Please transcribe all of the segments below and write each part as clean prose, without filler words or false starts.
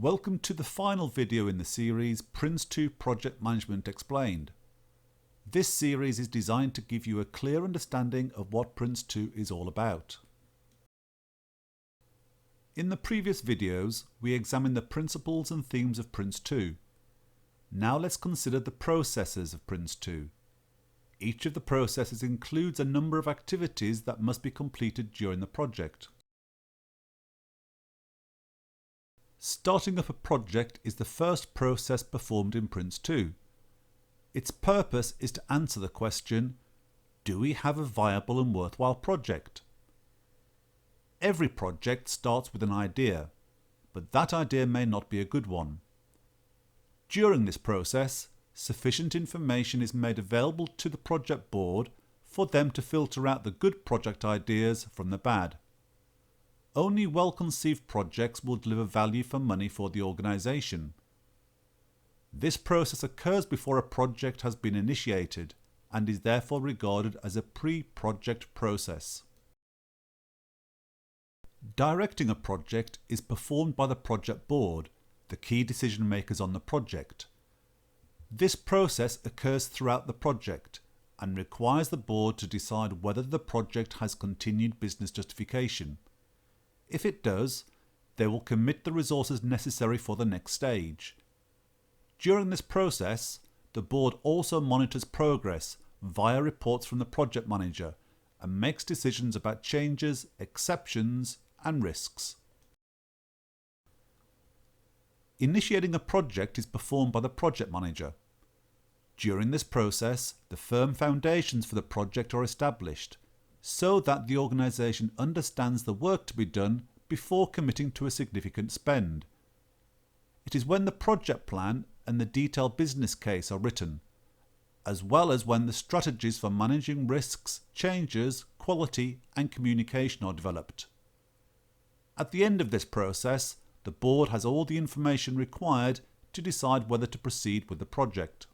Welcome to the final video in the series PRINCE2 Project Management Explained. This series is designed to give you a clear understanding of what PRINCE2 is all about. In the previous videos, we examined the principles and themes of PRINCE2. Now let's consider the processes of PRINCE2. Each of the processes includes a number of activities that must be completed during the project. Starting up a project is the first process performed in PRINCE2. Its purpose is to answer the question, do we have a viable and worthwhile project? Every project starts with an idea, but that idea may not be a good one. During this process, sufficient information is made available to the project board for them to filter out the good project ideas from the bad. Only well-conceived projects will deliver value for money for the organisation. This process occurs before a project has been initiated and is therefore regarded as a pre-project process. Directing a project is performed by the project board, the key decision makers on the project. This process occurs throughout the project and requires the board to decide whether the project has continued business justification. If it does, they will commit the resources necessary for the next stage. During this process, the board also monitors progress via reports from the project manager and makes decisions about changes, exceptions, and risks. Initiating a project is performed by the project manager. During this process, the firm foundations for the project are established, so that the organisation understands the work to be done before committing to a significant spend. It is when the project plan and the detailed business case are written, as well as when the strategies for managing risks, changes, quality and communication are developed. At the end of this process, the board has all the information required to decide whether to proceed with the project.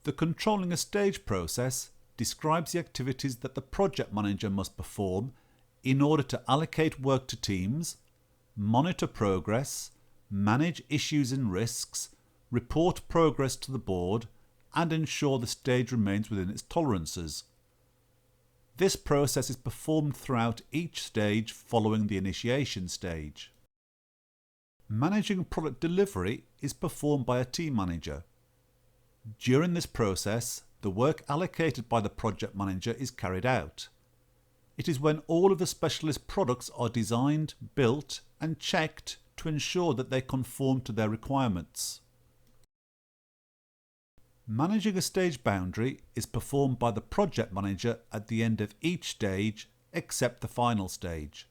The controlling a stage process describes the activities that the project manager must perform in order to allocate work to teams, monitor progress, manage issues and risks, report progress to the board, and ensure the stage remains within its tolerances. This process is performed throughout each stage following the initiation stage. Managing product delivery is performed by a team manager. During this process, the work allocated by the project manager is carried out. It is when all of the specialist products are designed, built and checked to ensure that they conform to their requirements. Managing a stage boundary is performed by the project manager at the end of each stage except the final stage.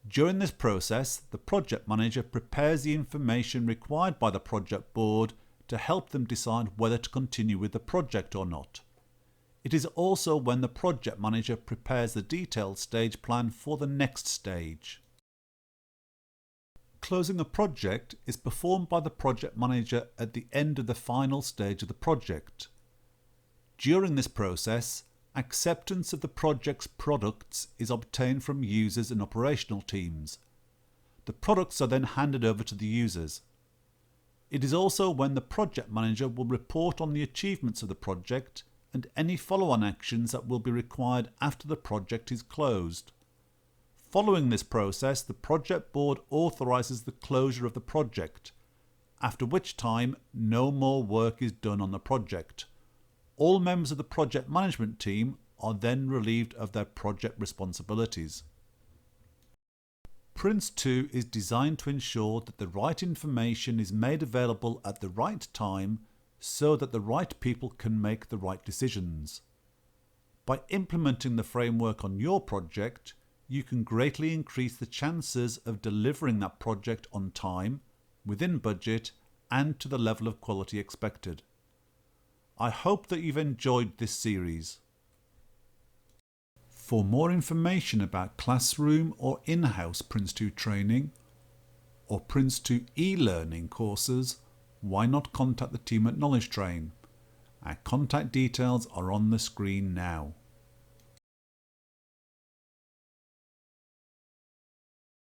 During this process, the project manager prepares the information required by the project board to help them decide whether to continue with the project or not. It is also when the project manager prepares the detailed stage plan for the next stage. Closing a project is performed by the project manager at the end of the final stage of the project. During this process, acceptance of the project's products is obtained from users and operational teams. The products are then handed over to the users. It is also when the project manager will report on the achievements of the project and any follow-on actions that will be required after the project is closed. Following this process, the project board authorises the closure of the project, after which time no more work is done on the project. All members of the project management team are then relieved of their project responsibilities. PRINCE2 is designed to ensure that the right information is made available at the right time so that the right people can make the right decisions. By implementing the framework on your project, you can greatly increase the chances of delivering that project on time, within budget, and to the level of quality expected. I hope that you've enjoyed this series. For more information about classroom or in-house PRINCE2 training or PRINCE2 e-learning courses, why not contact the team at Knowledge Train? Our contact details are on the screen now.